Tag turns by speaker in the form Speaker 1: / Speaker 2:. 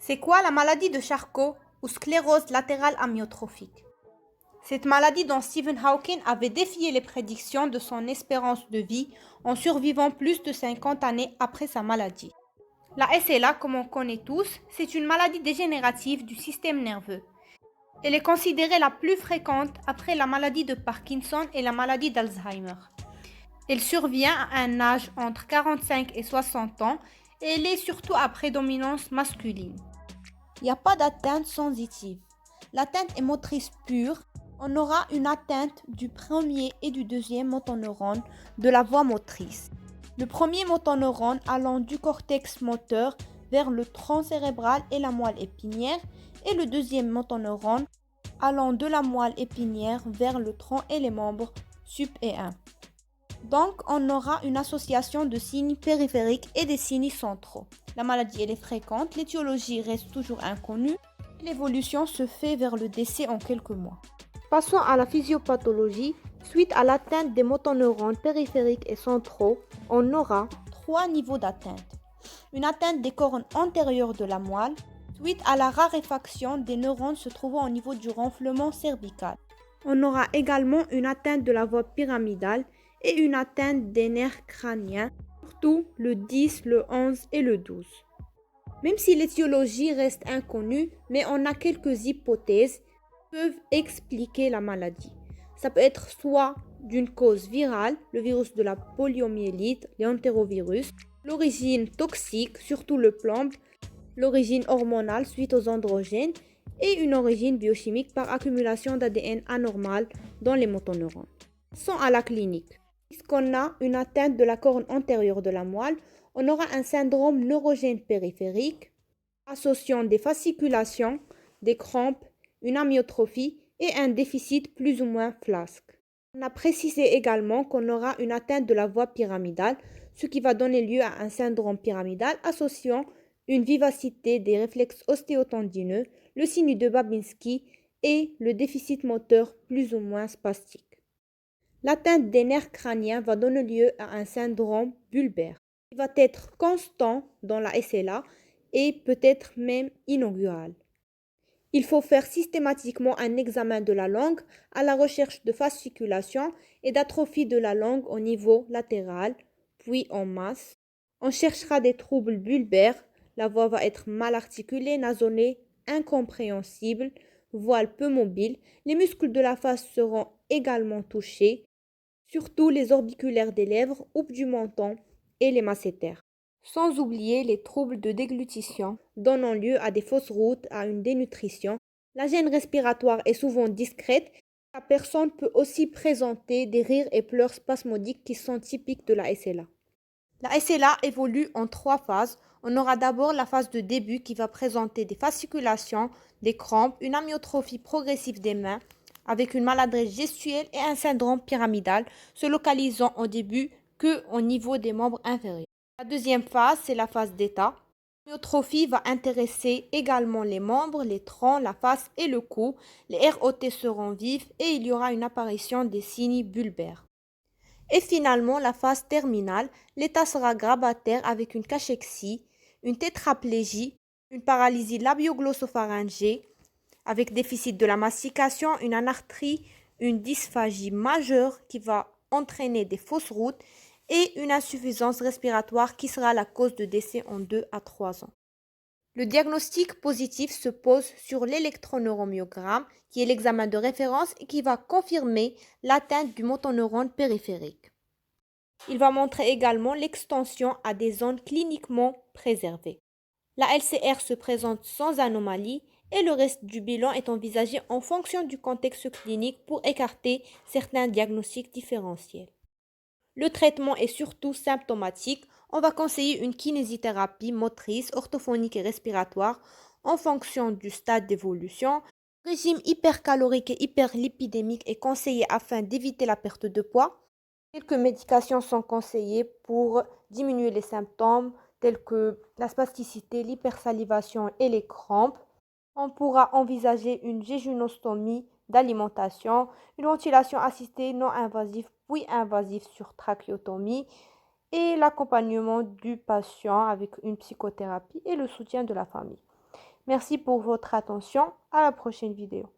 Speaker 1: C'est quoi la maladie de Charcot ou sclérose latérale amyotrophique? Cette maladie dont Stephen Hawking avait défié les prédictions de son espérance de vie en survivant plus de 50 années après sa maladie. La SLA, comme on connaît tous, c'est une maladie dégénérative du système nerveux. Elle est considérée la plus fréquente après la maladie de Parkinson et la maladie d'Alzheimer. Elle survient à un âge entre 45 et 60 ans et elle est surtout à prédominance masculine. Il n'y a pas d'atteinte sensitive. L'atteinte est motrice pure. On aura une atteinte du premier et du deuxième motoneurone de la voie motrice. Le premier motoneurone allant du cortex moteur vers le tronc cérébral et la moelle épinière et le deuxième motoneurone allant de la moelle épinière vers le tronc et les membres sup et 1. Donc, on aura une association de signes périphériques et des signes centraux. La maladie elle est fréquente, l'étiologie reste toujours inconnue et l'évolution se fait vers le décès en quelques mois. Passons à la physiopathologie. Suite à l'atteinte des motoneurones périphériques et centraux, on aura 3 niveaux d'atteinte. Une atteinte des cornes antérieures de la moelle, suite à la raréfaction des neurones se trouvant au niveau du renflement cervical. On aura également une atteinte de la voie pyramidale et une atteinte des nerfs crâniens, surtout le 10, le 11 et le 12. Même si l'étiologie reste inconnue, mais on a quelques hypothèses qui peuvent expliquer la maladie. Ça peut être soit d'une cause virale, le virus de la poliomyélite, les entérovirus, l'origine toxique, surtout le plomb, l'origine hormonale suite aux androgènes et une origine biochimique par accumulation d'ADN anormal dans les motoneurones. Passons à la clinique. Puisqu'on a une atteinte de la corne antérieure de la moelle, on aura un syndrome neurogène périphérique associant des fasciculations, des crampes, une amyotrophie et un déficit plus ou moins flasque. On a précisé également qu'on aura une atteinte de la voie pyramidale, ce qui va donner lieu à un syndrome pyramidal associant une vivacité des réflexes ostéotendineux, le signe de Babinski et le déficit moteur plus ou moins spastique. L'atteinte des nerfs crâniens va donner lieu à un syndrome bulbaire. Il va être constant dans la SLA et peut-être même inaugural. Il faut faire systématiquement un examen de la langue à la recherche de fasciculation et d'atrophie de la langue au niveau latéral, puis en masse. On cherchera des troubles bulbaires, la voix va être mal articulée, nasonnée, incompréhensible, voile peu mobile. Les muscles de la face seront également touchés, surtout les orbiculaires des lèvres, houppes du menton et les masséters. Sans oublier les troubles de déglutition, donnant lieu à des fausses routes, à une dénutrition. La gêne respiratoire est souvent discrète. La personne peut aussi présenter des rires et pleurs spasmodiques qui sont typiques de la SLA. La SLA évolue en 3 phases. On aura d'abord la phase de début qui va présenter des fasciculations, des crampes, une amyotrophie progressive des mains, avec une maladresse gestuelle et un syndrome pyramidal, se localisant au début que au niveau des membres inférieurs. La deuxième phase, c'est la phase d'état. L'amyotrophie va intéresser également les membres, les troncs, la face et le cou. Les ROT seront vifs et il y aura une apparition des signes bulbaires. Et finalement, la phase terminale, l'état sera grabataire avec une cachexie, une tétraplégie, une paralysie labio-glossopharyngée, avec déficit de la mastication, une anartrie, une dysphagie majeure qui va entraîner des fausses routes et une insuffisance respiratoire qui sera la cause de décès en 2 à 3 ans. Le diagnostic positif se pose sur l'électroneuromyogramme, qui est l'examen de référence et qui va confirmer l'atteinte du motoneurone périphérique. Il va montrer également l'extension à des zones cliniquement préservées. La LCR se présente sans anomalie et le reste du bilan est envisagé en fonction du contexte clinique pour écarter certains diagnostics différentiels. Le traitement est surtout symptomatique. On va conseiller une kinésithérapie motrice, orthophonique et respiratoire en fonction du stade d'évolution. Le régime hypercalorique et hyperlipidémique est conseillé afin d'éviter la perte de poids. Quelques médications sont conseillées pour diminuer les symptômes tels que la spasticité, l'hypersalivation et les crampes. On pourra envisager une jéjunostomie d'alimentation, une ventilation assistée non invasive puis invasive sur trachéotomie et l'accompagnement du patient avec une psychothérapie et le soutien de la famille. Merci pour votre attention. À la prochaine vidéo.